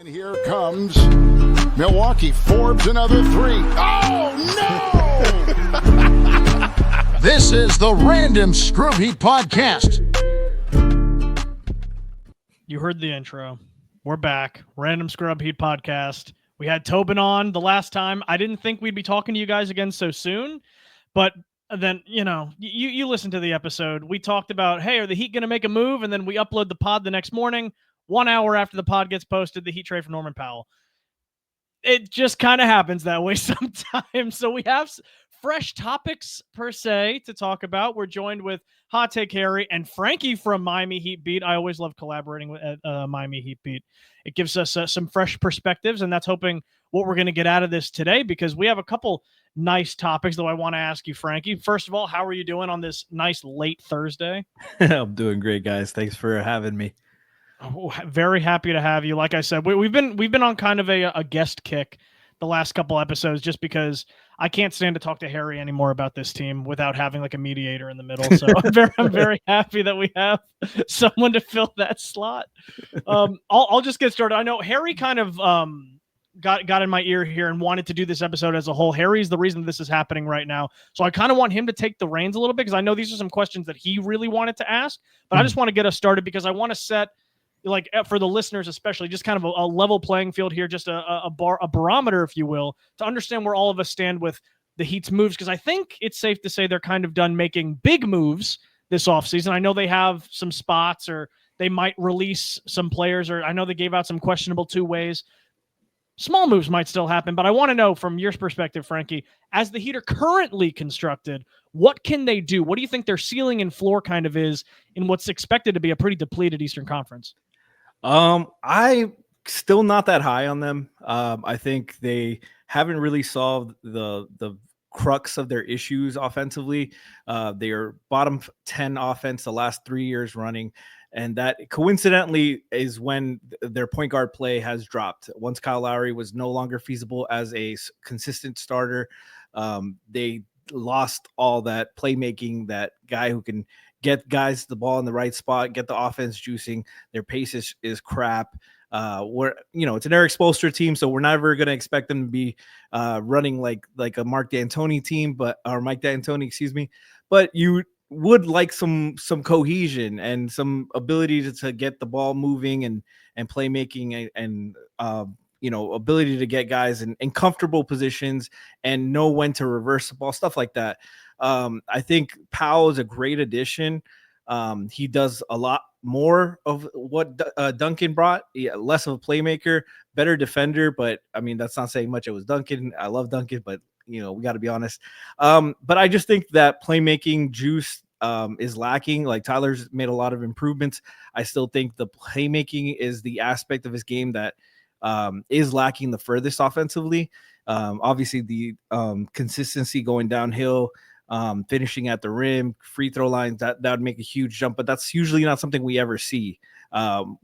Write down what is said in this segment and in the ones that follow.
And here comes Milwaukee. Forbes another three. Oh, no! This is the Random Scrub Heap Podcast. You heard the intro. We're back. Random Scrub Heap Podcast. We had Tobin on the last time. I didn't think we'd be talking to you guys again so soon, but then, you listen to the episode. We talked about, hey, are the Heat going to make a move? And then we upload the pod the next morning. 1 hour after the pod gets posted, the Heat trade for Norman Powell. It just kind of happens that way sometimes. So we have fresh topics, per se, to talk about. We're joined with Hot Take Harry and Franky from Miami Heat Beat. I always love collaborating with Miami Heat Beat. It gives us some fresh perspectives, and that's hoping what we're going to get out of this today, because we have a couple nice topics, though I want to ask you, Franky. First of all, how are you doing on this nice late Thursday? I'm doing great, guys. Thanks for having me. Oh, very happy to have you. Like I said, we've been on kind of a guest kick the last couple episodes, just because I can't stand to talk to Harry anymore about this team without having like a mediator in the middle. So I'm very happy that we have someone to fill that slot. I'll just get started. I know Harry kind of got in my ear here and wanted to do this episode as a whole. Harry's the reason this is happening right now. So I kind of want him to take the reins a little bit, because I know these are some questions that he really wanted to ask, but I just want to get us started because I want to set, like, for the listeners especially, just kind of a level playing field here, just a barometer, if you will, to understand where all of us stand with the Heat's moves, because I think it's safe to say they're kind of done making big moves this offseason. I know they have some spots, or they might release some players, or I know they gave out some questionable two-ways. Small moves might still happen, but I want to know from your perspective, Franky, as the Heat are currently constructed, what can they do? What do you think their ceiling and floor kind of is in what's expected to be a pretty depleted Eastern Conference? I still not that high on them. I think they haven't really solved the crux of their issues offensively. They are bottom 10 offense the last 3 years running, and that coincidentally is when their point guard play has dropped. Once Kyle Lowry was no longer feasible as a consistent starter, they lost all that playmaking, that guy who can get guys the ball in the right spot, get the offense juicing. Their pace is crap. It's an Eric Spoelstra team, so we're never going to expect them to be running like a Mike D'Antoni, excuse me. But you would like some cohesion and some ability to get the ball moving and playmaking and ability to get guys in comfortable positions and know when to reverse the ball, stuff like that. I think Powell is a great addition. He does a lot more of what Duncan brought. Less of a playmaker, better defender, but I mean, that's not saying much. It was Duncan. I love Duncan, but we got to be honest. But I just think that playmaking juice is lacking. Like, Tyler's made a lot of improvements. I still think the playmaking is the aspect of his game that is lacking the furthest offensively. Obviously the consistency going downhill, finishing at the rim, free throw lines, that would make a huge jump, but that's usually not something we ever see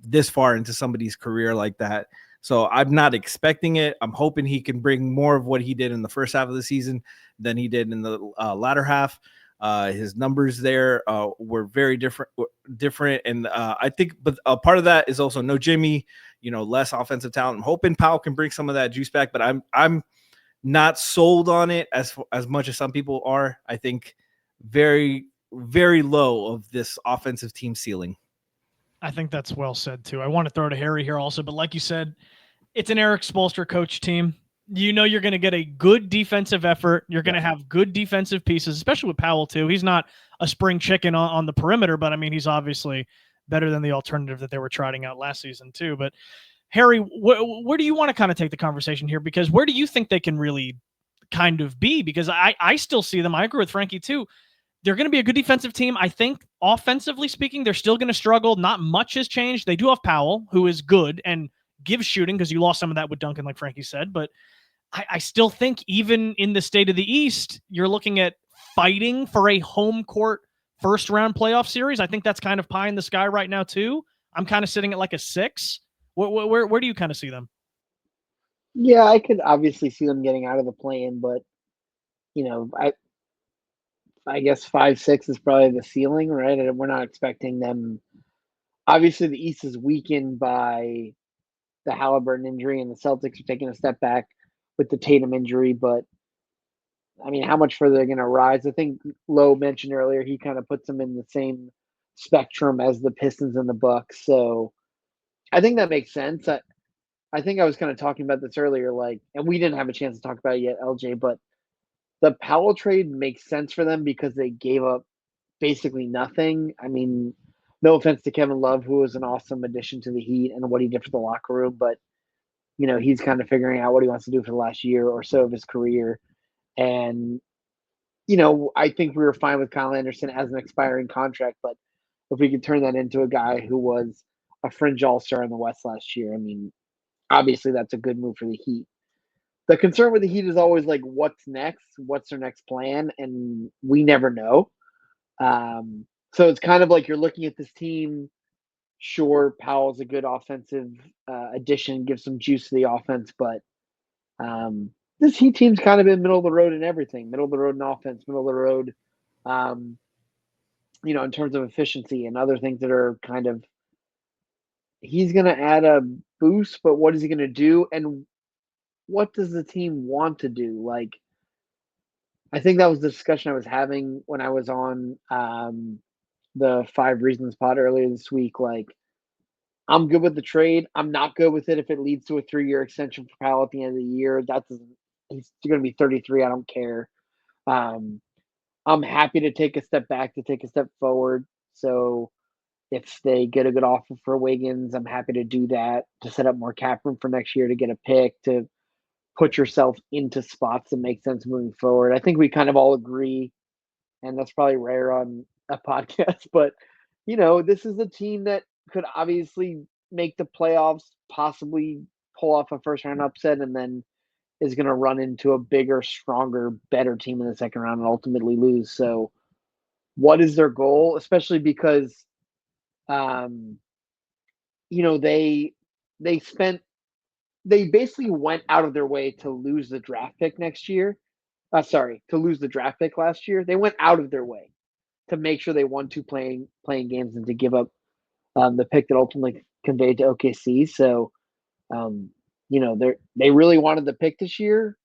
this far into somebody's career like that. So I'm not expecting it. I'm hoping he can bring more of what he did in the first half of the season than he did in the latter half. His numbers there were very different. And I think, but a part of that is also no Jimmy, less offensive talent. I'm hoping Powell can bring some of that juice back, but I'm not sold on it as much as some people are. I think very, very low of this offensive team ceiling. I think that's well said too. I want to throw to Harry here also, but like you said, it's an Eric Spoelstra coach team. You're going to get a good defensive effort. You're going to have good defensive pieces, especially with Powell too. He's not a spring chicken on the perimeter, but I mean, he's obviously better than the alternative that they were trotting out last season too. But Harry, where do you want to kind of take the conversation here? Because where do you think they can really kind of be? Because I still see them. I agree with Franky too. They're going to be a good defensive team. I think offensively speaking, they're still going to struggle. Not much has changed. They do have Powell, who is good and gives shooting, because you lost some of that with Duncan, like Franky said. But I still think even in the state of the East, you're looking at fighting for a home court first round playoff series. I think that's kind of pie in the sky right now too. I'm kind of sitting at like a 6. Where do you kind of see them? Yeah, I could obviously see them getting out of the play-in, but I guess 5-6 is probably the ceiling, right? And we're not expecting them. Obviously, the East is weakened by the Halliburton injury, and the Celtics are taking a step back with the Tatum injury. But I mean, how much further they're going to rise? I think Lowe mentioned earlier he kind of puts them in the same spectrum as the Pistons and the Bucks. So I think that makes sense. I think I was kind of talking about this earlier, like, and we didn't have a chance to talk about it yet, LJ, but the Powell trade makes sense for them because they gave up basically nothing. I mean, no offense to Kevin Love, who was an awesome addition to the Heat and what he did for the locker room, but he's kind of figuring out what he wants to do for the last year or so of his career. And I think we were fine with Kyle Anderson as an expiring contract, but if we could turn that into a guy who was a fringe all-star in the West last year, I mean, obviously that's a good move for the Heat. The concern with the Heat is always like, what's next? What's their next plan? And we never know. So it's kind of like you're looking at this team. Sure, Powell's a good offensive addition, gives some juice to the offense, but this Heat team's kind of been middle of the road in everything. Middle of the road in offense, middle of the road, in terms of efficiency and other things that are kind of. He's going to add a boost, but what is he going to do? And what does the team want to do? Like, I think that was the discussion I was having when I was on the 5 Reasons pod earlier this week. Like, I'm good with the trade. I'm not good with it if it leads to a 3-year extension for Powell at the end of the year. He's going to be 33. I don't care. I'm happy to take a step back to take a step forward. So if they get a good offer for Wiggins, I'm happy to do that to set up more cap room for next year to get a pick, to put yourself into spots that make sense moving forward. I think we kind of all agree, and that's probably rare on a podcast, but this is a team that could obviously make the playoffs, possibly pull off a first round upset, and then is going to run into a bigger, stronger, better team in the second round and ultimately lose. So what is their goal? Especially because, they basically went out of their way to lose the draft pick next year. To lose the draft pick last year. They went out of their way to make sure they won 2 playing games and to give up the pick that ultimately conveyed to OKC. So, they really wanted the pick this year.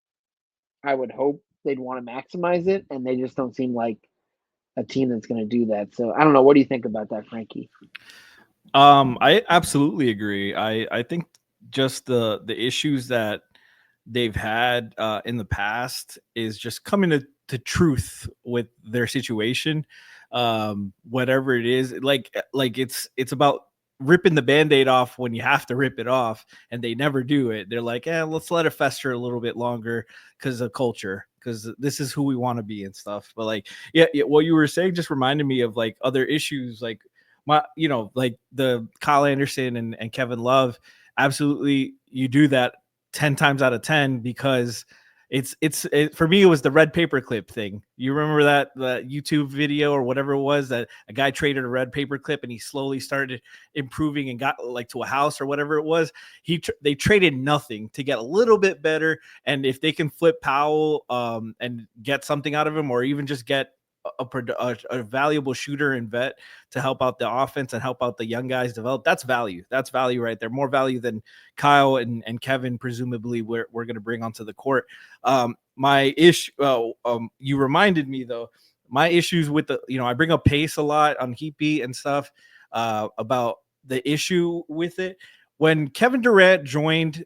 I would hope they'd want to maximize it, and they just don't seem like a team that's going to do that. So I don't know. What do you think about that, Frankie? I absolutely agree. I think just the issues that they've had in the past is just coming to truth with their situation. Whatever it is, like it's about ripping the Band-Aid off when you have to rip it off, and they never do it. They're like, let's let it fester a little bit longer because of culture, because this is who we want to be and stuff. But like, yeah, what you were saying just reminded me of like other issues, like like the Kyle Anderson and Kevin Love. Absolutely, you do that 10 times out of 10 because for me, it was the red paper clip thing. You remember that the YouTube video or whatever it was, that a guy traded a red paper clip and he slowly started improving and got like to a house or whatever it was. They traded nothing to get a little bit better. And if they can flip Powell and get something out of him, or even just get a valuable shooter and vet to help out the offense and help out the young guys develop, that's value. That's value right there. More value than Kyle and Kevin presumably we're going to bring onto the court. My issue, you reminded me though, my issues with the, I bring up pace a lot on Heat Beat and stuff about the issue with it. When Kevin Durant joined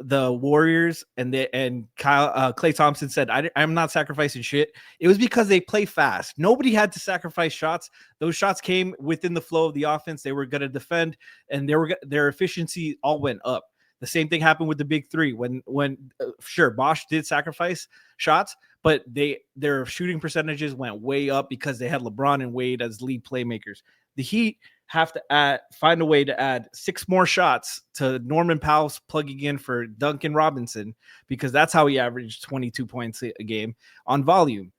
the Warriors and Klay Thompson said, I'm not sacrificing shit. It was because they play fast. Nobody had to sacrifice shots. Those shots came within the flow of the offense. They were going to defend, and their efficiency all went up. The same thing happened with the big three when sure, Bosch did sacrifice shots, but their shooting percentages went way up because they had LeBron and Wade as lead playmakers. The Heat have to find a way to add 6 more shots to Norman Powell's plugging in for Duncan Robinson, because that's how he averaged 22 points a game on volume.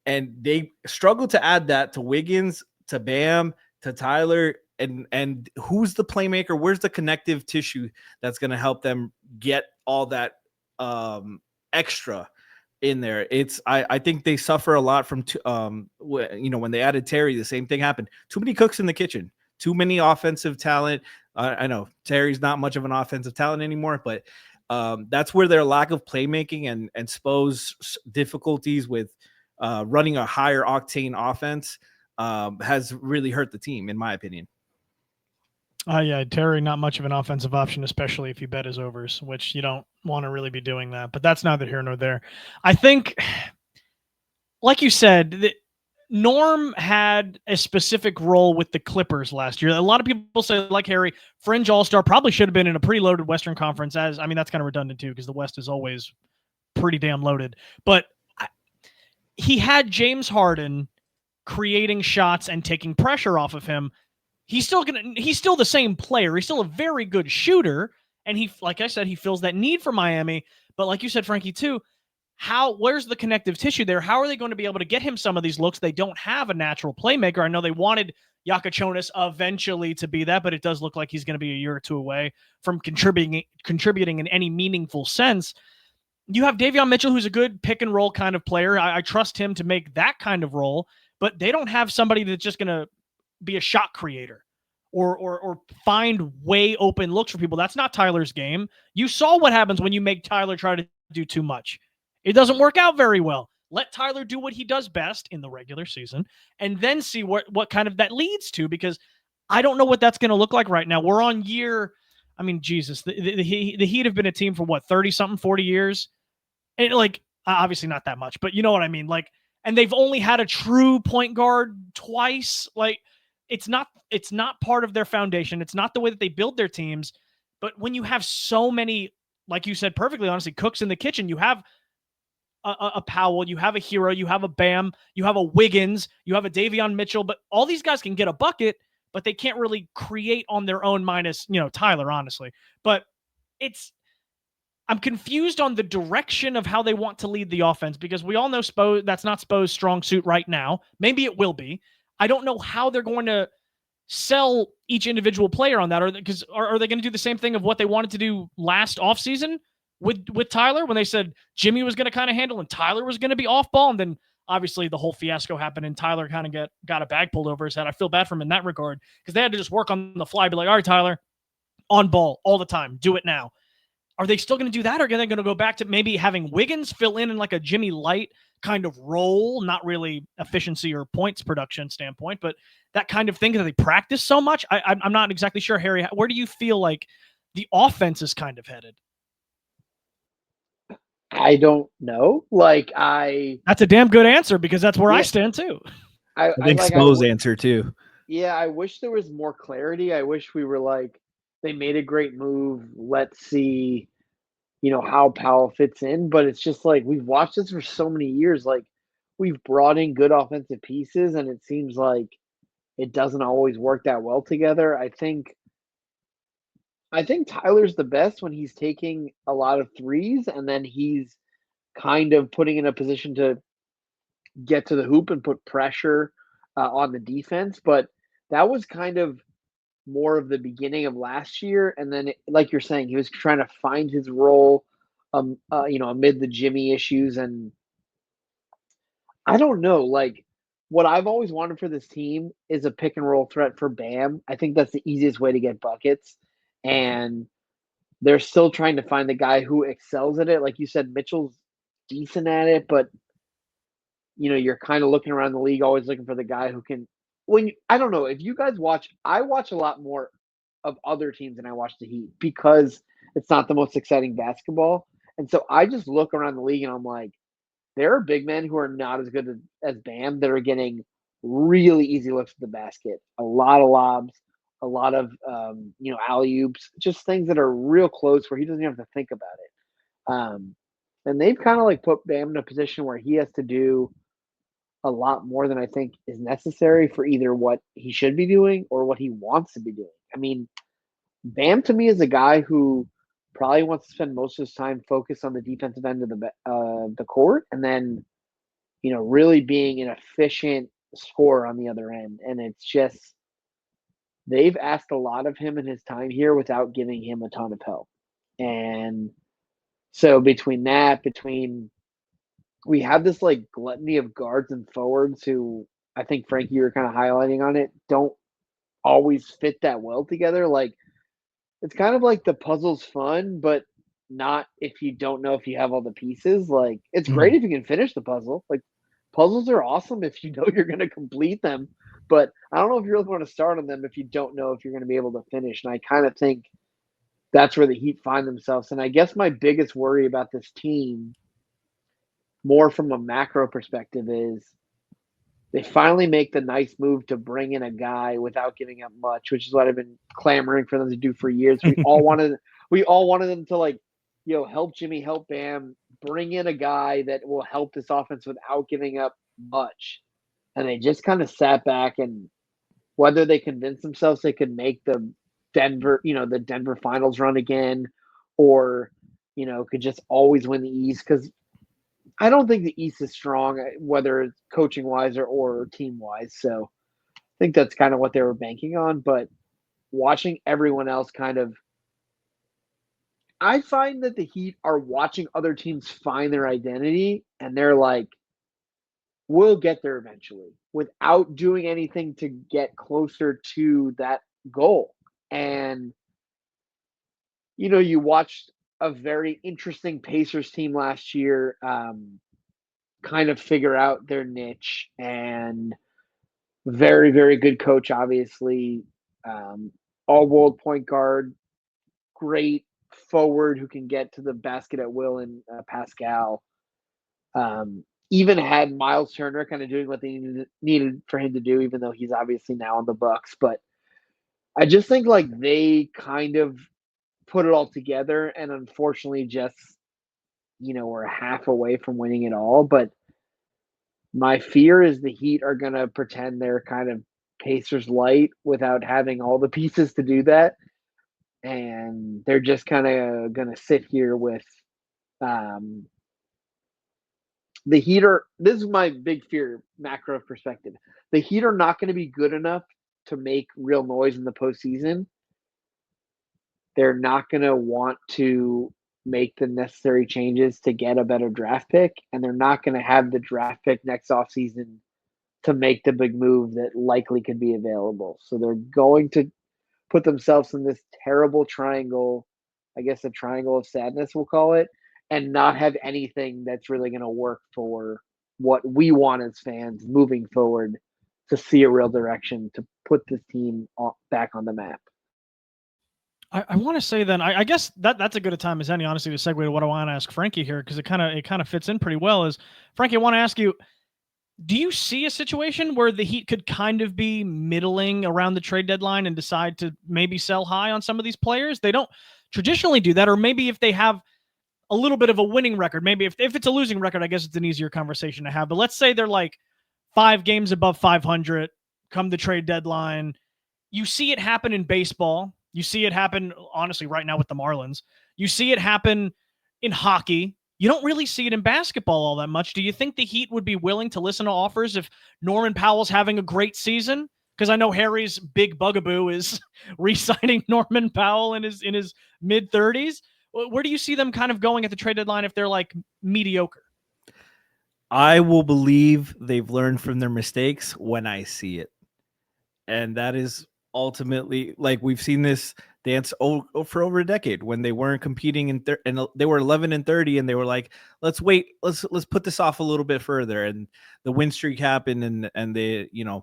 And they struggle to add that to Wiggins, to Bam, to Tyler. And who's the playmaker? Where's the connective tissue that's going to help them get all that extra in there? I think they suffer a lot from when they added Terry, the same thing happened. Too many cooks in the kitchen. too many offensive talent. I know Terry's not much of an offensive talent anymore, but that's where their lack of playmaking and Spo's difficulties with running a higher octane offense has really hurt the team, in my opinion. Yeah, Terry, not much of an offensive option, especially if you bet his overs, which you don't want to really be doing that. But that's neither here nor there. I think, like you said, Norm had a specific role with the Clippers last year. A lot of people say, like Harry, fringe all-star, probably should have been in a pretty loaded Western Conference. That's kind of redundant too, because the West is always pretty damn loaded. But he had James Harden creating shots and taking pressure off of him. He's still the same player. He's still a very good shooter. And he, like I said, he feels that need for Miami. But like you said, Frankie, too, where's the connective tissue there? How are they going to be able to get him some of these looks? They don't have a natural playmaker. I know they wanted Yakachonis eventually to be that, but it does look like he's going to be a year or two away from contributing in any meaningful sense. You have Davion Mitchell, who's a good pick and roll kind of player. I trust him to make that kind of role, but they don't have somebody that's just going to be a shot creator or find way open looks for people. That's not Tyler's game. You saw what happens when you make Tyler try to do too much. It doesn't work out very well. Let Tyler do what he does best in the regular season and then see what kind of that leads to, because I don't know what that's going to look like right now. We're on year, Jesus, the Heat have been a team for 30-something, 40 years. And obviously not that much, but you know what I mean? And they've only had a true point guard twice. It's not part of their foundation. It's not the way that they build their teams. But when you have so many, like you said perfectly, honestly, cooks in the kitchen, you have a Powell, you have a Hero, you have a Bam, you have a Wiggins, you have a Davion Mitchell, but all these guys can get a bucket, but they can't really create on their own, minus, Tyler, honestly. But I'm confused on the direction of how they want to lead the offense, because we all know that's not Spo's strong suit right now. Maybe it will be. I don't know how they're going to sell each individual player on that. Are they going to do the same thing of what they wanted to do last offseason with Tyler, when they said Jimmy was going to kind of handle and Tyler was going to be off ball? And then obviously the whole fiasco happened and Tyler kind of got a bag pulled over his head. I feel bad for him in that regard, because they had to just work on the fly, be like, all right, Tyler, on ball all the time. Do it now. Are they still going to do that? Or are they going to go back to maybe having Wiggins fill in like a Jimmy Light kind of role? Not really efficiency or points production standpoint, but that kind of thing that they practice so much. I'm not exactly sure, Harry. Where do you feel like the offense is kind of headed? I don't know. That's a damn good answer, because that's where I stand too. I think Spo's answer too. Yeah, I wish there was more clarity. I wish we were they made a great move. Let's see, how Powell fits in. But it's just we've watched this for so many years. We've brought in good offensive pieces, and it seems like it doesn't always work that well together. I think Tyler's the best when he's taking a lot of threes, and then he's kind of putting in a position to get to the hoop and put pressure on the defense. But that was kind of more of the beginning of last year, and then like you're saying, he was trying to find his role amid the Jimmy issues. And I don't know, what I've always wanted for this team is a pick and roll threat for Bam. I think that's the easiest way to get buckets, and they're still trying to find the guy who excels at it. Like you said, Mitchell's decent at it, but you're kind of looking around the league, always looking for the guy who can. I don't know if you guys watch, I watch a lot more of other teams than I watch the Heat, because it's not the most exciting basketball. And so I just look around the league and I'm like, there are big men who are not as good as Bam that are getting really easy looks at the basket, a lot of lobs, a lot of alley-oops, just things that are real close where he doesn't have to think about it. And they've kind of put Bam in a position where he has to do a lot more than I think is necessary for either what he should be doing or what he wants to be doing. Bam to me is a guy who probably wants to spend most of his time focused on the defensive end of the court, and then really being an efficient scorer on the other end. And it's just, they've asked a lot of him in his time here without giving him a ton of help. And so we have this gluttony of guards and forwards who, I think, Frankie, you were kind of highlighting on it, don't always fit that well together. Like, it's kind of like the puzzle's fun, but not if you don't know if you have all the pieces. Like, it's great Mhm. if you can finish the puzzle. Like, puzzles are awesome if you know you're going to complete them. But I don't know if you really want to start on them if you don't know if you're going to be able to finish. And I kind of think that's where the Heat find themselves. And I guess my biggest worry about this team, more from a macro perspective, is they finally make the nice move to bring in a guy without giving up much, which is what I've been clamoring for them to do for years. We all wanted them to, like, help Jimmy, help Bam, bring in a guy that will help this offense without giving up much. And they just kind of sat back, and whether they convinced themselves they could make the Denver finals run again, or, could just always win the East. Because I don't think the East is strong, whether it's coaching wise or team wise. So I think that's kind of what they were banking on. But watching everyone else I find that the Heat are watching other teams find their identity, and they're like, we'll get there eventually without doing anything to get closer to that goal. And, you watched a very interesting Pacers team last year kind of figure out their niche, and very, very good coach, obviously. All world point guard, great forward who can get to the basket at will, in Pascal. Even had Miles Turner kind of doing what they needed for him to do, even though he's obviously now on the Bucks. But I just think, like, they kind of put it all together, and unfortunately just, we're half away from winning it all. But my fear is the Heat are going to pretend they're kind of Pacers light without having all the pieces to do that. And they're just kind of going to sit here with um, the Heat are. This is my big fear, macro perspective. The Heat are not going to be good enough to make real noise in the postseason. They're not going to want to make the necessary changes to get a better draft pick, and they're not going to have the draft pick next offseason to make the big move that likely could be available. So they're going to put themselves in this terrible triangle, I guess a triangle of sadness, we'll call it, and not have anything that's really going to work for what we want as fans moving forward, to see a real direction to put this team back on the map. I want to say then, I guess that's a good a time as any, honestly, to segue to what I want to ask Frankie here, because it kind of fits in pretty well. Is Frankie, I want to ask you, do you see a situation where the Heat could kind of be middling around the trade deadline and decide to maybe sell high on some of these players? They don't traditionally do that, or maybe if they have a little bit of a winning record, maybe if it's a losing record, I guess it's an easier conversation to have. But let's say they're like 5 games above 500 come the trade deadline. You see it happen in baseball. You see it happen, honestly, right now with the Marlins. You see it happen in hockey. You don't really see it in basketball all that much. Do you think the Heat would be willing to listen to offers if Norman Powell's having a great season? Because I know Harry's big bugaboo is re-signing Norman Powell in his mid-30s. Where do you see them kind of going at the trade deadline if they're like mediocre? I will believe they've learned from their mistakes when I see it. And that is ultimately, like, we've seen this dance for over a decade when they weren't competing and they were 11-30, and they were like, let's wait, let's put this off a little bit further, and the win streak happened, and they, you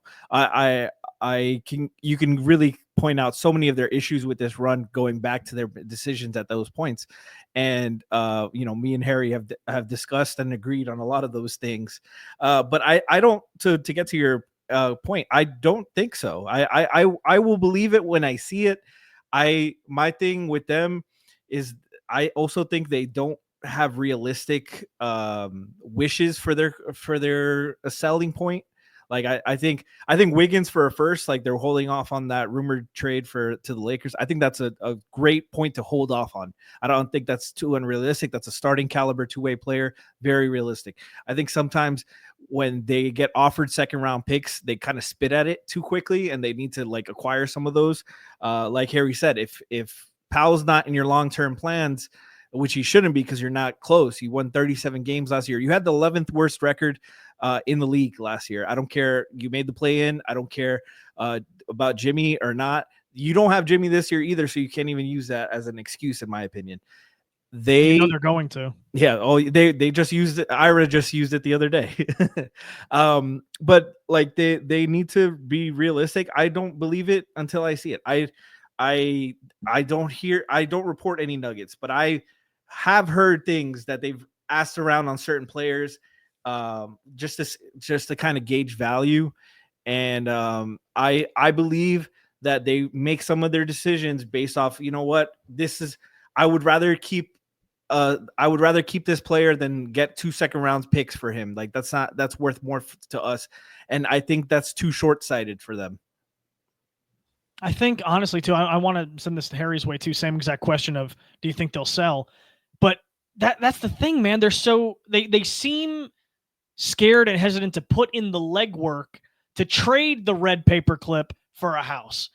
can really point out so many of their issues with this run going back to their decisions at those points. And me and Harry have discussed and agreed on a lot of those things, but I don't, to get to your point, I don't think so. I will believe it when I see it. My thing with them is I also think they don't have realistic wishes for their selling point. Like I think Wiggins for a first, like they're holding off on that rumored trade to the Lakers. I think that's a great point to hold off on. I don't think that's too unrealistic. That's a starting caliber two-way player, very realistic. I think sometimes when they get offered second round picks, they kind of spit at it too quickly, and they need to like acquire some of those. Like Harry said, if Powell's not in your long-term plans, which he shouldn't be because you're not close. You won 37 games last year. You had the 11th worst record in the league last year. I don't care. You made the play in. I don't care about Jimmy or not. You don't have Jimmy this year either, so you can't even use that as an excuse, in my opinion. They're going to. Yeah. Oh, they just used it. Ira just used it the other day. But like they need to be realistic. I don't believe it until I see it. I don't report any nuggets, but I have heard things that they've asked around on certain players, just to kind of gauge value. And I believe that they make some of their decisions based off, you know what, I would rather keep this player than get 2 second round picks for him. Like that's worth more to us. And I think that's too short-sighted for them. I think honestly too, I want to send this to Harry's way too. Same exact question of, do you think they'll sell? But that's the thing, man. They seem scared and hesitant to put in the legwork to trade the red paperclip for a house.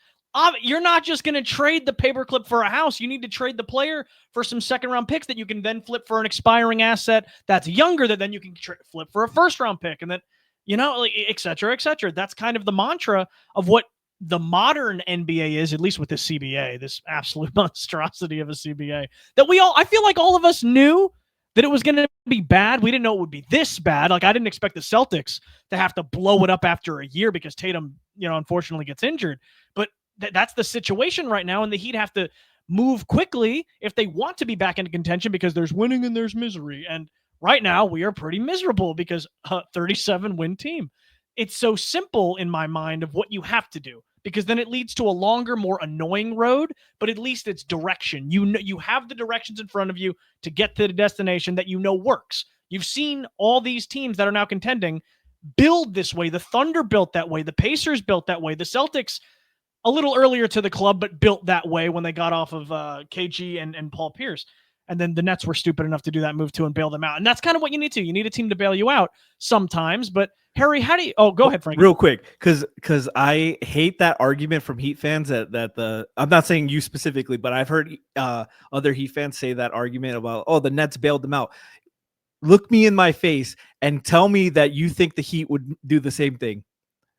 You're not just going to trade the paperclip for a house. You need to trade the player for some second-round picks that you can then flip for an expiring asset that's younger that then you can flip for a first-round pick. And then, like, et cetera, et cetera. That's kind of the mantra of what the modern NBA is, at least with this CBA, this absolute monstrosity of a CBA that I feel like all of us knew that it was going to be bad. We didn't know it would be this bad. Like, I didn't expect the Celtics to have to blow it up after a year because Tatum, unfortunately gets injured. But that's the situation right now, and the Heat have to move quickly if they want to be back into contention, because there's winning and there's misery. And right now we are pretty miserable because 37-win team. It's so simple in my mind of what you have to do, because then it leads to a longer, more annoying road, but at least it's direction. You have the directions in front of you to get to the destination that works. You've seen all these teams that are now contending build this way. The Thunder built that way. The Pacers built that way. The Celtics a little earlier to the club, but built that way when they got off of KG and Paul Pierce. And then the Nets were stupid enough to do that move too and bail them out. And that's kind of what you need to. You need a team to bail you out sometimes. But Harry, how do you? Oh, go ahead, Frank. Real quick, because I hate that argument from Heat fans I'm not saying you specifically, but I've heard other Heat fans say that argument about, the Nets bailed them out. Look me in my face and tell me that you think the Heat would do the same thing.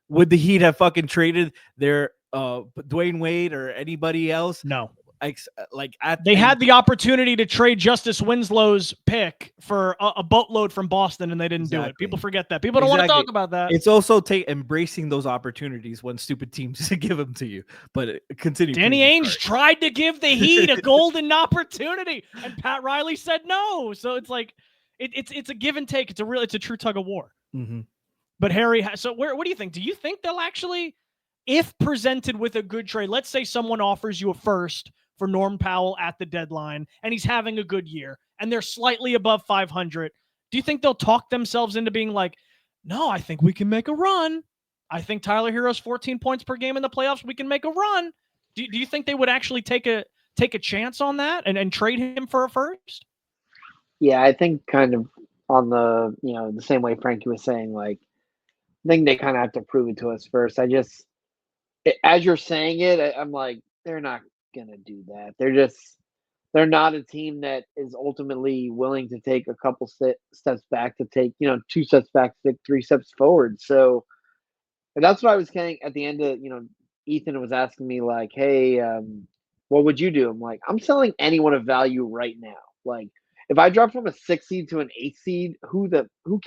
Would the Heat have fucking traded their Dwayne Wade or anybody else? No. They had the opportunity to trade Justice Winslow's pick for a boatload from Boston, and they didn't do it. People forget that. People don't want to talk about that. It's also embracing those opportunities when stupid teams give them to you. But continue. Danny Ainge tried to give the Heat a golden opportunity, and Pat Riley said no. So it's like it's a give and take. It's a true tug of war. Mm-hmm. But Harry, so what do you think? Do you think they'll actually, if presented with a good trade, let's say someone offers you a first for Norm Powell at the deadline, and he's having a good year, and they're slightly above 500, do you think they'll talk themselves into being like, no, I think we can make a run. I think Tyler Hero's 14 points per game in the playoffs, we can make a run. Do you think they would actually take a chance on that and trade him for a first? Yeah, I think kind of on the, the same way Franky was saying, like, I think they kind of have to prove it to us first. As you're saying it, I'm like, they're not going to do that. They're not a team that is ultimately willing to take a couple steps back to take, 2 steps back to take 3 steps forward. So that's what I was saying at the end of, Ethan was asking me like, hey, what would you do? I'm like, I'm selling anyone of value right now. Like, if I drop from a 6 seed to an 8 seed, who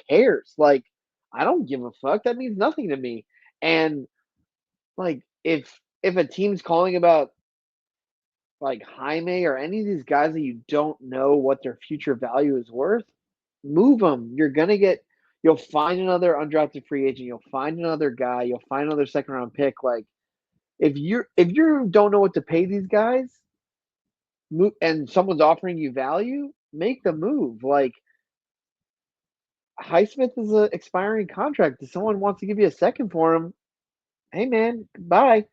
cares? Like, I don't give a fuck. That means nothing to me. And like, if a team's calling about like Jaime or any of these guys that you don't know what their future value is worth, move them. You'll find another undrafted free agent. You'll find another guy. You'll find another second round pick. Like, if you don't know what to pay these guys, and someone's offering you value, make the move. Like, Highsmith is an expiring contract. If someone wants to give you a second for him, hey man, goodbye.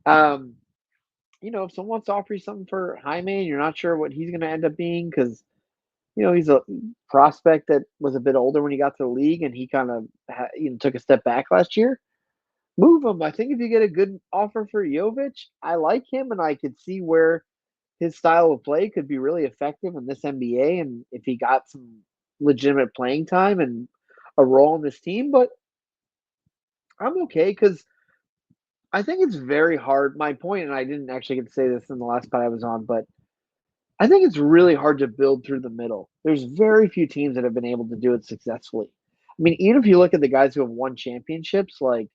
If someone wants to offer you something for Jaime and you're not sure what he's going to end up being, because he's a prospect that was a bit older when he got to the league, and he kind of took a step back last year, move him. I think if you get a good offer for Jovic, I like him, and I could see where his style of play could be really effective in this NBA, and if he got some legitimate playing time, and a role in this team, but I'm okay because I think it's very hard. My point, and I didn't actually get to say this in the last pod I was on, but I think it's really hard to build through the middle. There's very few teams that have been able to do it successfully. I mean, even if you look at the guys who have won championships, like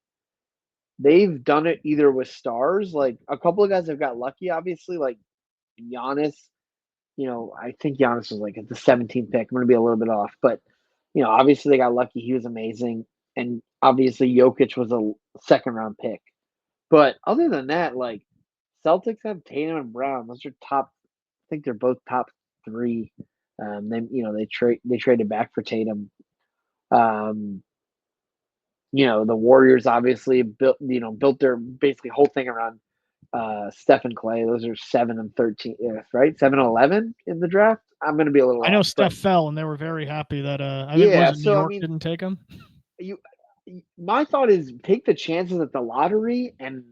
they've done it either with stars, like a couple of guys have got lucky, obviously, like Giannis. I think Giannis was like at the 17th pick. I'm going to be a little bit off, but obviously they got lucky. He was amazing, and obviously Jokic was a second round pick. But other than that, like Celtics have Tatum and Brown. Those are top. I think they're both top three. They traded back for Tatum. Um, the Warriors obviously built their basically whole thing around Steph and Clay. Those are 7 and 13, right? 7 and 11 in the draft. I'm going to be a little I know off, but Steph fell, and they were very happy that I think yeah. was it New So I York mean, didn't take him. you. My thought is take the chances at the lottery and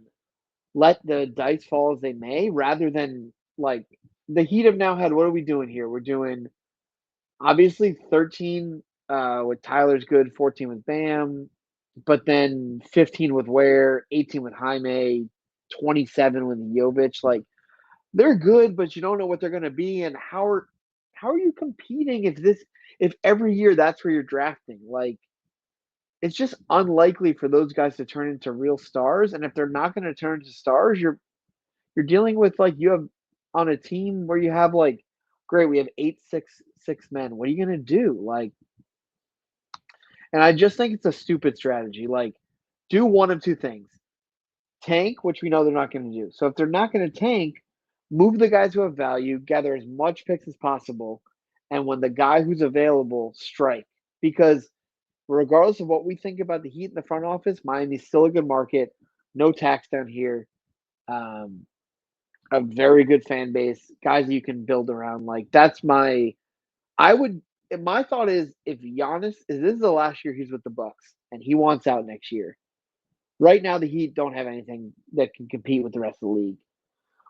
let the dice fall as they may, rather than like the Heat have now had. What are we doing here? We're doing obviously 13 with Tyler's good, 14 with Bam, but then 15 with Ware, 18 with Jaime, 27 with Jovic. Like they're good, but you don't know what they're going to be, and how are you competing if every year that's where you're drafting? Like it's just unlikely for those guys to turn into real stars, and if they're not going to turn into stars, you're dealing with like you have on a team where you have like, great, we have 8 6 men. What are you gonna do? Like, and I just think it's a stupid strategy. Like, do one of two things: tank, which we know they're not going to do. So if they're not going to tank, move the guys who have value, gather as much picks as possible, and when the guy who's available, strike. Because regardless of what we think about the Heat in the front office, Miami's still a good market. No tax down here. Um, a very good fan base, guys you can build around. Like that's I would. My thought is if Giannis is this is the last year he's with the Bucks and he wants out next year. Right now the Heat don't have anything that can compete with the rest of the league.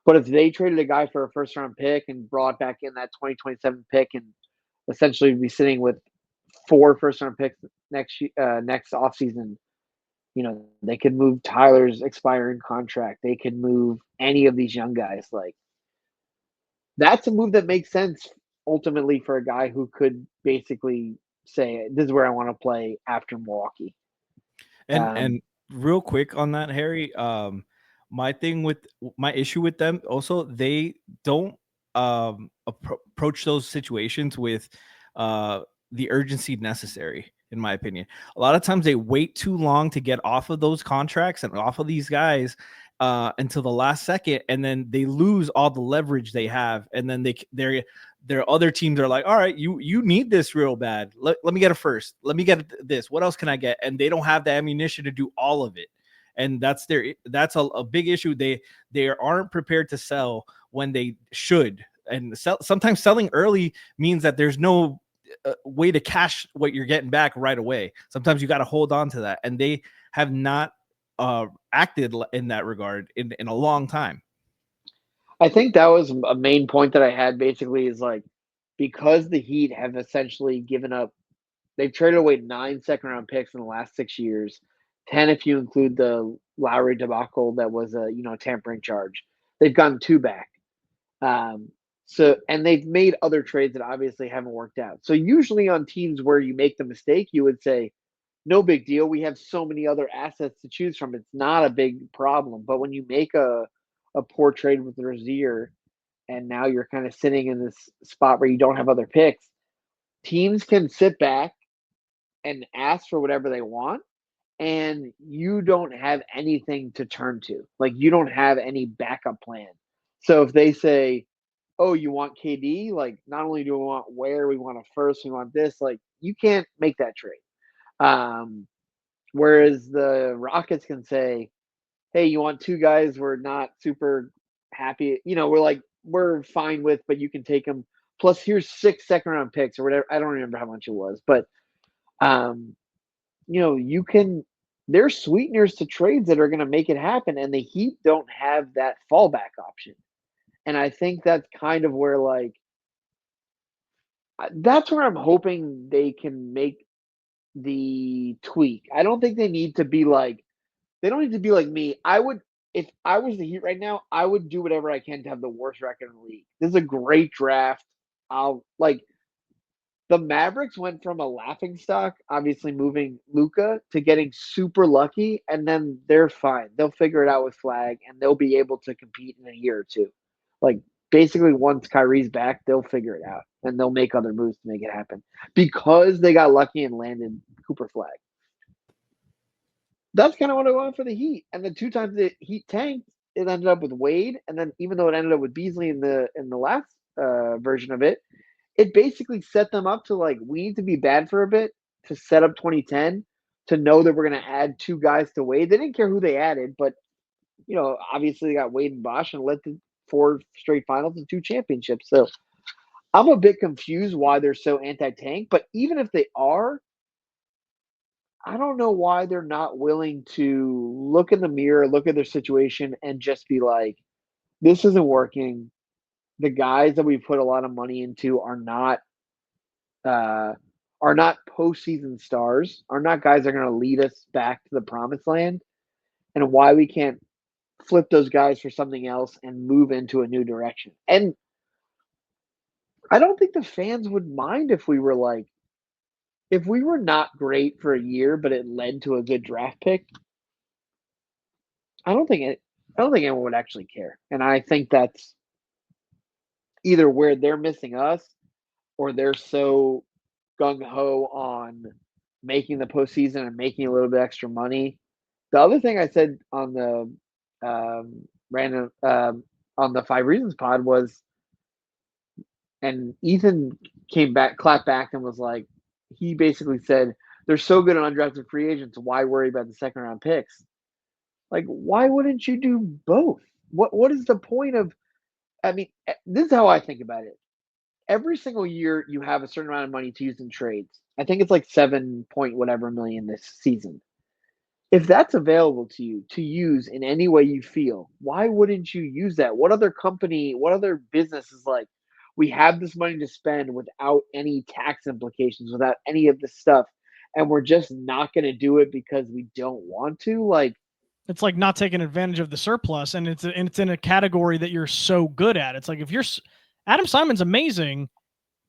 But if they traded a guy for a first round pick and brought back in that 2027 pick and essentially be sitting with 4 first round picks next offseason, they could move Tyler's expiring contract. They could move any of these young guys. Like that's a move that makes sense ultimately for a guy who could basically say, "This is where I want to play after Milwaukee." And real quick on that, Harry, my issue with them also, they don't approach those situations with the urgency necessary, in my opinion. A lot of times they wait too long to get off of those contracts and off of these guys until the last second, and then they lose all the leverage they have, and then their other teams are like, all right, you need this real bad. Let me get it first. Let me get this. What else can I get? And they don't have the ammunition to do all of it. And that's a big issue. They aren't prepared to sell when they should. And sometimes selling early means that there's no way to cash what you're getting back right away. Sometimes you got to hold on to that. And they have not acted in that regard in a long time. I think that was a main point that I had basically is like because the Heat have essentially given up, they've traded away 9 second-round picks in the last 6 years, 10 if you include the Lowry debacle that was a tampering charge. They've gotten 2 back. And they've made other trades that obviously haven't worked out. So usually on teams where you make the mistake, you would say, no big deal. We have so many other assets to choose from. It's not a big problem. But when you make a poor trade with Rozier and now you're kind of sitting in this spot where you don't have other picks, teams can sit back and ask for whatever they want, and you don't have anything to turn to. Like you don't have any backup plan. So if they say, "Oh, you want KD?" Like not only do we want Ware, we want a first, we want this. Like you can't make that trade. Whereas the Rockets can say, "Hey, you want 2 guys we're not super happy, we're fine with, but you can take them. Plus, here's 6 second-round picks or whatever." I don't remember how much it was, but um, you can. There's sweeteners to trades that are going to make it happen, and the Heat don't have that fallback option. And I think that's kind of where that's where I'm hoping they can make the tweak. I don't think they need to be like me. If I was the Heat right now, I would do whatever I can to have the worst record in the league. This is a great draft. The Mavericks went from a laughing stock, obviously moving Luka, to getting super lucky, and then they're fine. They'll figure it out with Flag, and they'll be able to compete in a year or two. Like, basically, once Kyrie's back, they'll figure it out, and they'll make other moves to make it happen because they got lucky and landed Cooper Flag. That's kind of what I want for the Heat. And the 2 times the Heat tanked, it ended up with Wade, and then even though it ended up with Beasley in the last version of it, it basically set them up to like, we need to be bad for a bit to set up 2010 to know that we're going to add 2 guys to Wade. They didn't care who they added, but obviously they got Wade and Bosh and led to 4 straight finals and 2 championships. So I'm a bit confused why they're so anti-tank, but even if they are, I don't know why they're not willing to look in the mirror, look at their situation, and just be like, this isn't working. The guys that we put a lot of money into are not postseason stars, are not guys that are going to lead us back to the promised land, and why we can't flip those guys for something else and move into a new direction. And I don't think the fans would mind if we were not great for a year, but it led to a good draft pick. I don't think anyone would actually care. And I think that's either where they're missing us or they're so gung-ho on making the postseason and making a little bit extra money. The other thing I said on the on the 5 Reasons pod was, and Ethan clapped back and was like, he basically said, they're so good on undrafted free agents, why worry about the second round picks? Like, why wouldn't you do both? What is the point of, I mean, this is how I think about it. Every single year you have a certain amount of money to use in trades. I think it's like 7 point whatever million this season. If that's available to you to use in any way you feel, why wouldn't you use that? What other company, what other business is like, we have this money to spend without any tax implications, without any of this stuff, and we're just not going to do it because we don't want to? Like, it's like not taking advantage of the surplus, and it's in a category that you're so good at. It's like, if you're Adam Simon's amazing,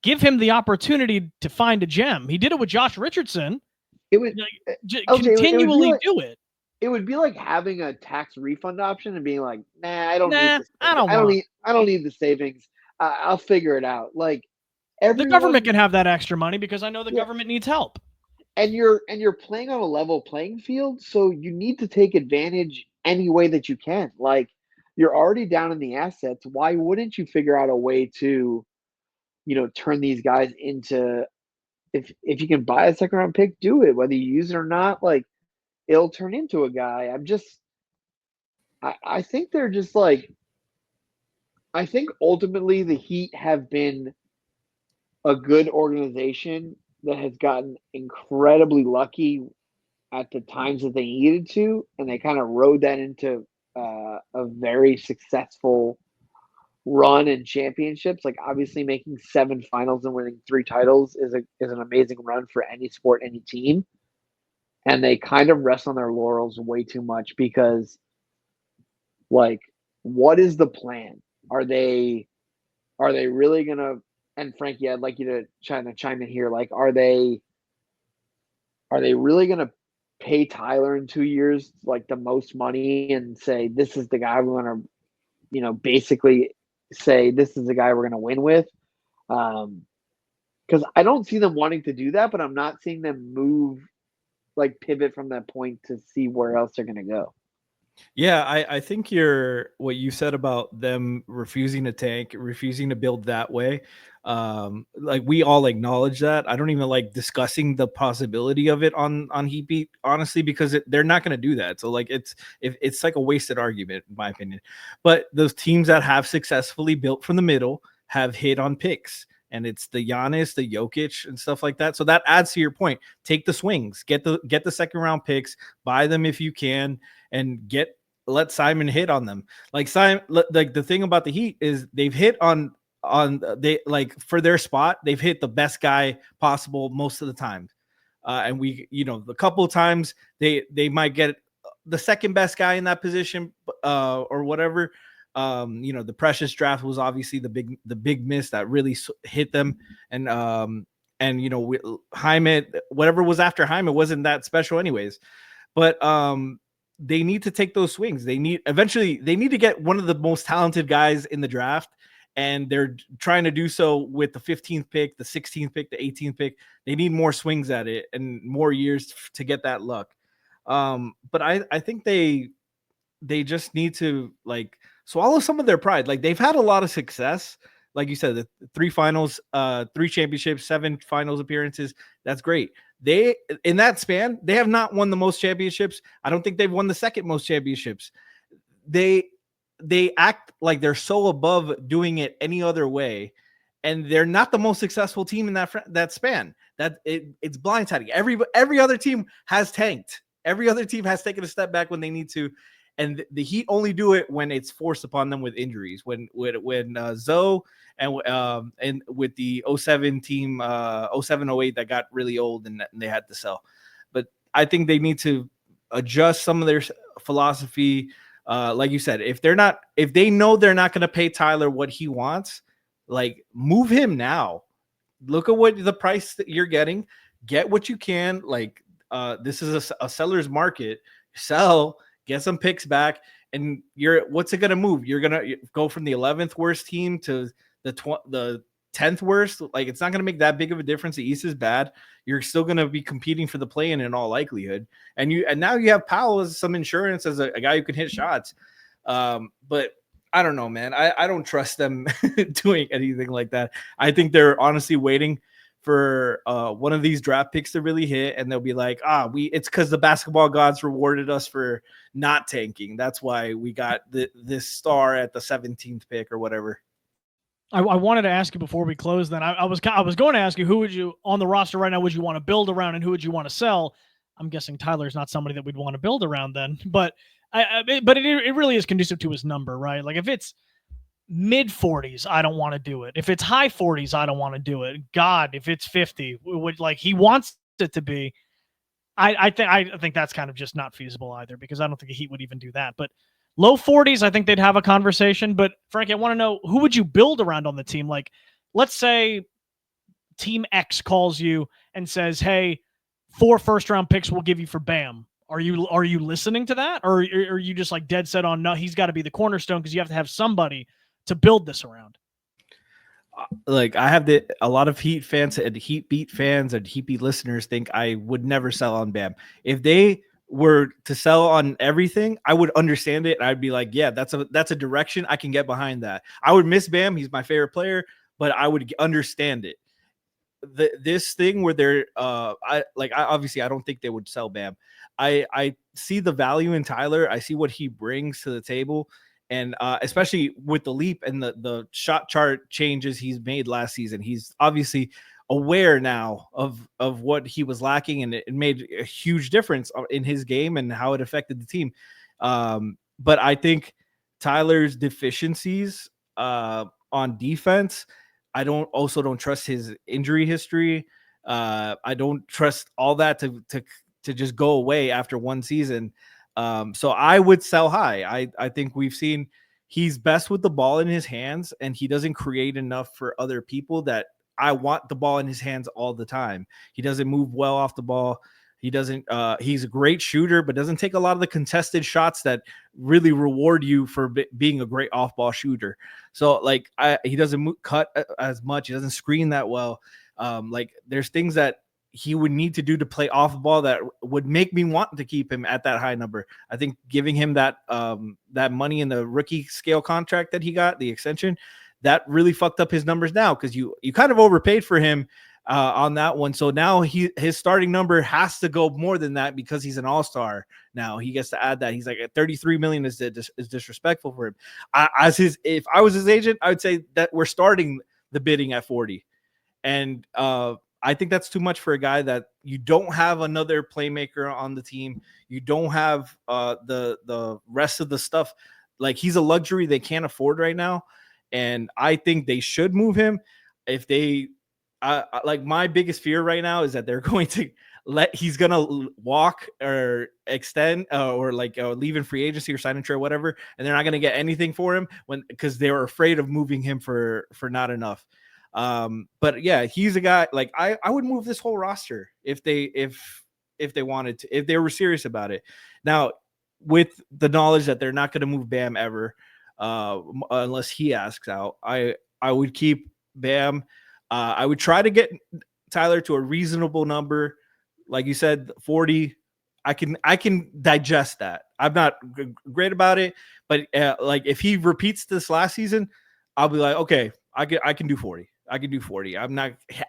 give him the opportunity to find a gem. He did it with Josh Richardson. It would continually do it. It would be like having a tax refund option and being like, nah, I don't need this. I don't need the savings. I'll figure it out. Like, the government can have that extra money because I know the government needs help. And you're playing on a level playing field, so you need to take advantage any way that you can. Like, you're already down in the assets. Why wouldn't you figure out a way to, turn these guys into, if you can buy a second round pick, do it. Whether you use it or not, like, it'll turn into a guy. I think they're just like, I think ultimately the Heat have been a good organization that has gotten incredibly lucky at the times that they needed to, and they kind of rode that into a very successful run in championships. Like, obviously making 7 finals and winning 3 titles is an amazing run for any sport, any team. And they kind of rest on their laurels way too much because, like, what is the plan? Are they really gonna? And Franky, I'd like you to chime in here. Like, are they really gonna pay Tyler in 2 years like the most money and say this is the guy we want to, basically say this is the guy we're gonna win with? Because I don't see them wanting to do that, but I'm not seeing them move, like, pivot from that point to see where else they're gonna go. Yeah, I think what you said about them refusing to tank, refusing to build that way. Like, we all acknowledge that. I don't even like discussing the possibility of it on Heat Beat, honestly, because they're not going to do that. So, like, it's like a wasted argument, in my opinion. But those teams that have successfully built from the middle have hit on picks. And it's the Giannis, the Jokic, and stuff like that. So that adds to your point. Take the swings, get the second round picks, buy them if you can, and let Simon hit on them. Like, the thing about the Heat is they've hit on they, like, for their spot, they've hit the best guy possible most of the time. And we, a couple of times they might get the second best guy in that position or whatever. The Precious draft was obviously the big miss that really hit them. And Jaime, whatever was after Jaime wasn't that special anyways. But they need to take those swings. They need to get one of the most talented guys in the draft. And they're trying to do so with the 15th pick, the 16th pick, the 18th pick. They need more swings at it and more years to get that luck. But I think they just need to swallow some of their pride. Like, they've had a lot of success. Like you said, the 3 finals, 3 championships, 7 finals appearances. That's great. They, in that span, they have not won the most championships. I don't think they've won the second most championships. They act like they're so above doing it any other way, and they're not the most successful team in that span. It's blindsiding. Every other team has tanked. Every other team has taken a step back when they need to, and the Heat only do it when it's forced upon them with injuries. When Zoe and with the 07 team, 07-08 that got really old and they had to sell. But I think they need to adjust some of their philosophy. Like you said, if they know they're not going to pay Tyler what he wants, move him now. Look at what the price that you're getting. Get what you can. This is a seller's market. Sell, get some picks back, and what's it going to move? You're going to go from the 11th worst team to the 10th worst. It's not going to make that big of a difference. The East is bad. You're still going to be competing for the play-in in all likelihood. And now you have Powell as some insurance as a guy who can hit shots. But I don't know, man. I don't trust them doing anything like that. I think they're honestly waiting for one of these draft picks to really hit, and they'll be like, it's because the basketball gods rewarded us for not tanking. That's why we got this star at the 17th pick or whatever. I wanted to ask you before we close. Then I was going to ask you, who would you on the roster right now would you want to build around, and who would you want to sell? I'm guessing Tyler's not somebody that we'd want to build around then, but it really is conducive to his number, right? If it's mid 40s, I don't want to do it. If it's high 40s, I don't want to do it. God, if it's 50, he wants it to be. I think that's kind of just not feasible either, because I don't think the Heat would even do that. But low 40s, I think they'd have a conversation. But Frank, I want to know, who would you build around on the team? Let's say Team X calls you and says, "Hey, 4 first-round picks we'll give you for Bam." Are you listening to that, or are you just dead set on no? He's got to be the cornerstone, because you have to have somebody to build this around. I have a lot of Heat fans and Heat Beat fans and Heat Beat listeners think I would never sell on Bam. If they were to sell on everything, I would understand it. I'd be like, yeah, that's a direction I can get behind that. I would miss Bam. He's my favorite player, but I would understand it. This thing where they're I obviously I don't think they would sell Bam. I see the value in Tyler. I see what he brings to the table. And especially with the leap and the shot chart changes he's made last season, he's obviously aware now of what he was lacking, and it made a huge difference in his game and how it affected the team. But I think Tyler's deficiencies on defense, I don't trust his injury history. I don't trust all that to just go away after one season. So I would sell high. I think we've seen he's best with the ball in his hands, and he doesn't create enough for other people that I want the ball in his hands all the time. He doesn't move well off the ball. He doesn't, he's a great shooter, but doesn't take a lot of the contested shots that really reward you for being a great off ball shooter. So he doesn't cut as much. He doesn't screen that well. There's things that he would need to do to play off the ball that would make me want to keep him at that high number. I think giving him that money in the rookie scale contract that he got, the extension, that really fucked up his numbers now, because you kind of overpaid for him on that one. So now his starting number has to go more than that, because he's an all-star. Now he gets to add that. He's at 33 million is disrespectful for him. If I was his agent, I would say that we're starting the bidding at 40. And I think that's too much for a guy that you don't have another playmaker on the team. You don't have the rest of the stuff. He's a luxury they can't afford right now. And I think they should move him. If they, my biggest fear right now is that they're going to he's gonna walk or extend or like leave in free agency or sign a trade or whatever, and they're not gonna get anything for him because they were afraid of moving him for not enough. But yeah, he's a guy like I would move this whole roster if they wanted to, if they were serious about it. Now, with the knowledge that they're not going to move Bam ever, unless he asks out, I would keep Bam. I would try to get Tyler to a reasonable number, like you said, 40. I can digest that. I'm not great about it, but like if he repeats this last season, I'll be like, okay, I can do 40. I can do 40. I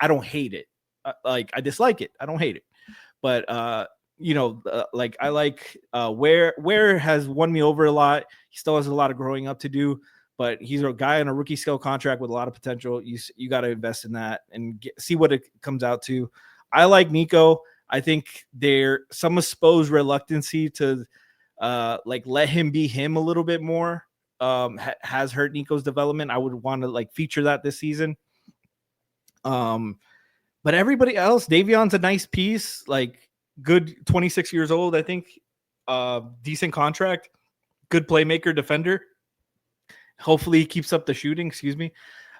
don't hate it. Like I dislike it. I don't hate it. But like I like Ware has won me over a lot. He still has a lot of growing up to do, but he's a guy on a rookie scale contract with a lot of potential. You got to invest in that and see what it comes out to. I like Nico. I think there's some of Spo's reluctancy to like let him be him a little bit more has hurt Nico's development. I would want to like feature that this season. But everybody else, Davion's a nice piece, like good 26 years old, I think. Decent contract, good playmaker, defender. Hopefully he keeps up the shooting, excuse me.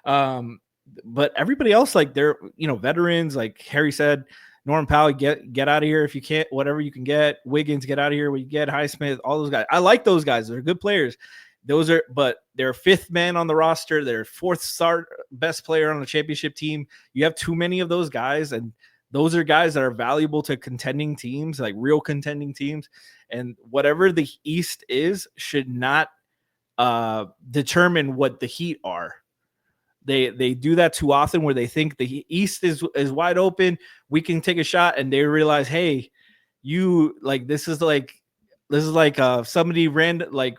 But everybody else, like they're, veterans, like Harry said, Norman Powell, get out of here if you can't, whatever you can get. Wiggins, get out of here when you get Highsmith, all those guys. I like those guys. They're good players. But they're fifth man on the roster. They're fourth start best player on the championship team. You have too many of those guys, and those are guys that are valuable to contending teams, like real contending teams. And whatever the East is should not determine what the Heat are. They do that too often where they think the East is wide open. We can take a shot, and they realize, hey, this is like somebody random like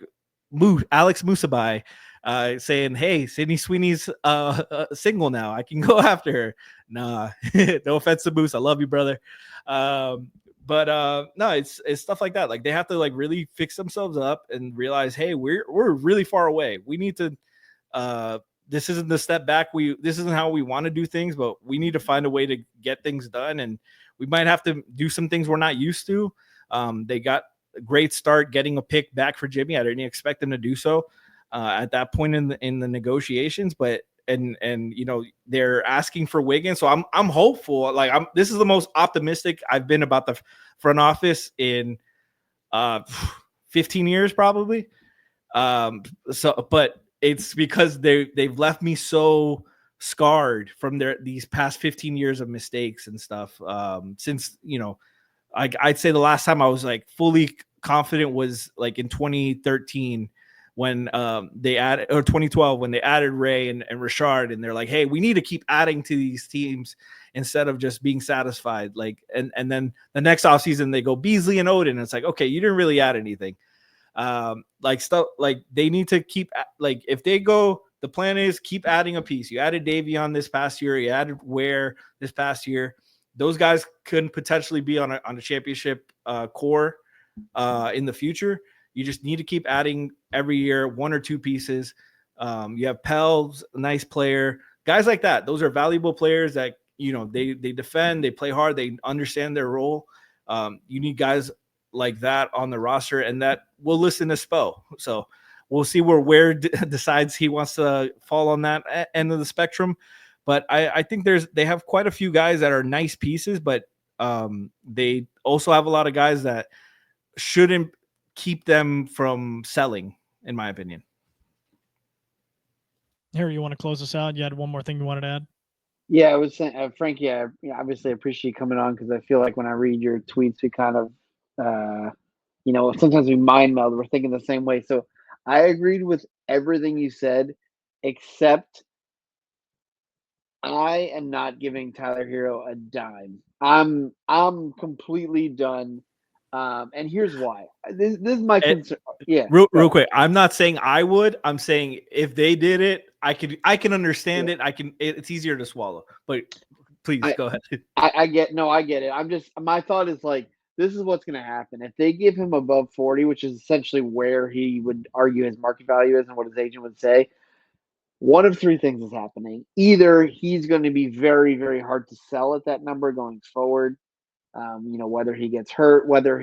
Alex Musabai saying, hey, Sydney Sweeney's single now. I can go after her. Nah, no offense to Moose. I love you, brother. But no, it's stuff like that. Like they have to like really fix themselves up and realize, hey, we're really far away. We need to this isn't the step back. This isn't how we want to do things, but we need to find a way to get things done. And we might have to do some things we're not used to. They got a great start getting a pick back for Jimmy. I didn't expect them to do so at that point in the negotiations, but and they're asking for Wiggins. So I'm hopeful. Like this is the most optimistic I've been about the front office in 15 years probably. But it's because they've left me so scarred from these past 15 years of mistakes and stuff. Since I'd say the last time I was like fully confident was like in 2013 when they added, or 2012 when they added Ray and Rashard, and they're like, hey, we need to keep adding to these teams instead of just being satisfied. Like, and then the next offseason they go Beasley and Odin. And it's like, okay, you didn't really add anything. Like stuff like they need to keep like if they go, the plan is keep adding a piece. You added Davion this past year, you added Ware this past year. Those guys could potentially be on a championship core in the future. You just need to keep adding every year, one or two pieces. You have Pels, a nice player, guys like that. Those are valuable players that they defend, they play hard, they understand their role. You need guys like that on the roster, and that will listen to Spo. So we'll see where decides he wants to fall on that end of the spectrum. But I think they have quite a few guys that are nice pieces, but they also have a lot of guys that shouldn't keep them from selling, in my opinion. Harry, you want to close this out? You had one more thing you wanted to add? Yeah, I was saying, Frankie, I obviously appreciate you coming on because I feel like when I read your tweets, we kind of, sometimes we mind meld. We're thinking the same way. So I agreed with everything you said, except I am not giving Tyler Hero a dime. I'm completely done. And here's why. This is my concern. Yeah. Real quick. I'm not saying I would. I'm saying if they did it, I can understand it. It's easier to swallow. But please go ahead. I get it. My thought is like, this is what's going to happen. If they give him above 40, which is essentially where he would argue his market value is and what his agent would say, one of three things is happening. Either he's going to be very, very hard to sell at that number going forward. Whether he gets hurt, whether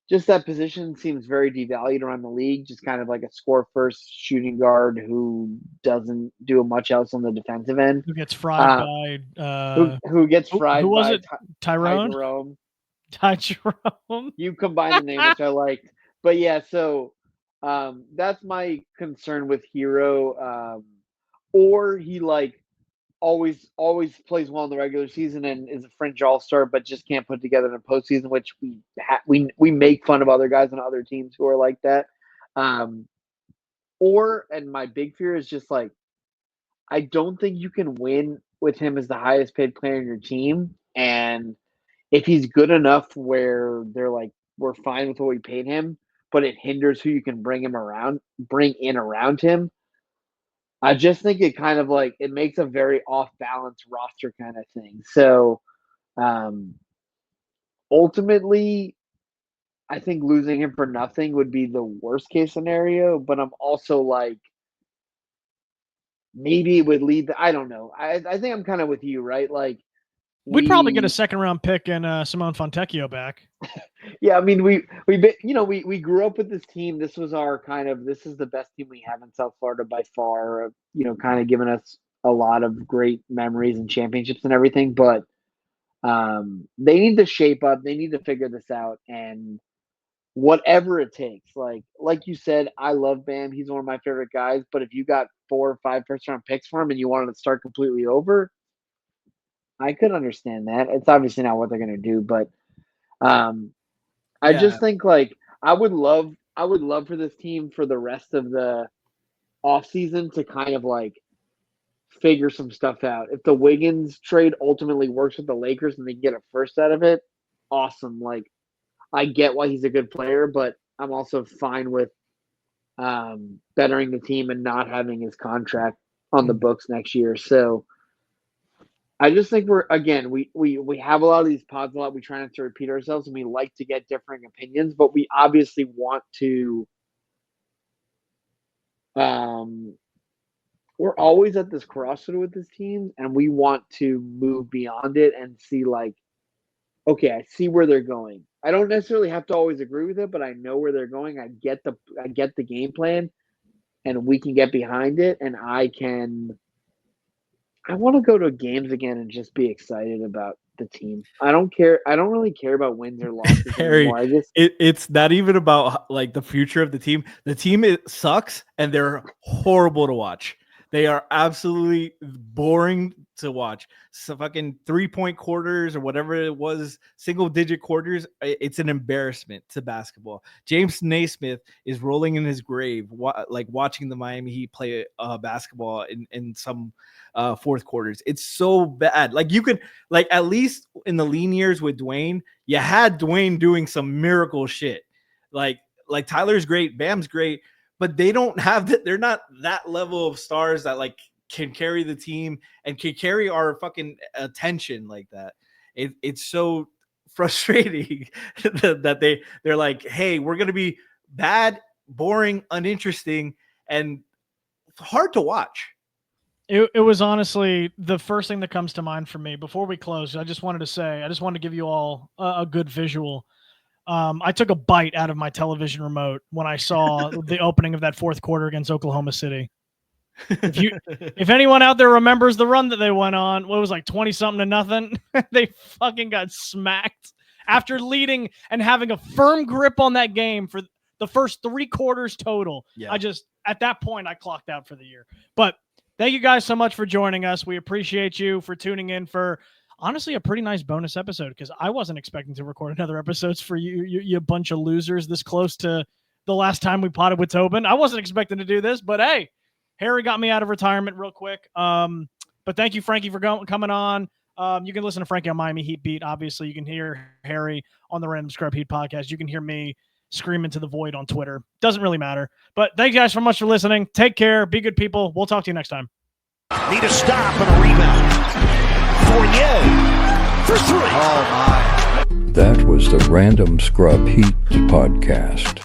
just that position seems very devalued around the league, just kind of like a score first shooting guard who doesn't do much else on the defensive end. Who gets fried by who gets fried who was by it? Tyrone? Jerome. Ty Jerome. You combined the name, which I liked. But yeah, so that's my concern with Hero. Or he always plays well in the regular season and is a fringe all-star, but just can't put together in a postseason, which we make fun of other guys on other teams who are like that. And my big fear is just I don't think you can win with him as the highest paid player in your team. And if he's good enough where they're we're fine with what we paid him, but it hinders who you can bring in around him, I just think it kind of it makes a very off-balance roster kind of thing. So ultimately, I think losing him for nothing would be the worst case scenario, but I'm also maybe it would lead I don't know. I think I'm kind of with you, right? We'd probably get a second round pick and Simone Fontecchio back. Yeah, I mean, we grew up with this team. This was this is the best team we have in South Florida by far. Kind of giving us a lot of great memories and championships and everything. But they need to shape up. They need to figure this out, and whatever it takes. Like you said, I love Bam. He's one of my favorite guys. But if you got 4 or 5 first round picks for him and you wanted to start completely over, I could understand that. It's obviously not what they're going to do, but I just think I would love for this team for the rest of the offseason to kind of figure some stuff out. If the Wiggins trade ultimately works with the Lakers and they get a first out of it, awesome. I get why he's a good player, but I'm also fine with bettering the team and not having his contract on the books next year. So I just think we have a lot of these pods a lot. We try not to repeat ourselves, and we like to get differing opinions, but we obviously want to. We're always at this crossroad with this team, and we want to move beyond it and see okay, I see where they're going. I don't necessarily have to always agree with it, but I know where they're going. I get the game plan, and we can get behind it, and I want to go to games again and just be excited about the team. I don't care. I don't really care about wins or losses anymore. It's not even about the future of the team. The team sucks and they're horrible to watch. They are absolutely boring to watch. So fucking 3-point quarters or whatever it was, single-digit quarters. It's an embarrassment to basketball. James Naismith is rolling in his grave, watching the Miami Heat play basketball in some fourth quarters. It's so bad. You could at least in the lean years with Dwayne, you had Dwayne doing some miracle shit. Tyler's great, Bam's great. But they don't have that. They're not that level of stars that can carry the team and can carry our fucking attention like that. It's so frustrating that they're hey, we're gonna be bad, boring, uninteresting, and hard to watch. It was honestly the first thing that comes to mind for me. Before we close, I just wanted to give you all a good visual. I took a bite out of my television remote when I saw the opening of that fourth quarter against Oklahoma City. If anyone out there remembers the run that they went on, what was 20-something to nothing, they fucking got smacked after leading and having a firm grip on that game for the first 3 quarters total. Yeah. At that point, I clocked out for the year. But thank you guys so much for joining us. We appreciate you for tuning in for honestly a pretty nice bonus episode, because I wasn't expecting to record another episodes for you bunch of losers this close to the last time we potted with Tobin. I wasn't expecting to do this, but hey, Harry got me out of retirement real quick. But thank you, Franky, for coming on. You can listen to Franky on Miami Heat Beat. Obviously, you can hear Harry on the Random Scrub Heat podcast. You can hear me screaming to the void on Twitter. Doesn't really matter. But thank you guys so much for listening. Take care. Be good people. We'll talk to you next time. Need a stop and a rebound. Fournier for 3. Oh, my. That was the Random Scrub Heat podcast.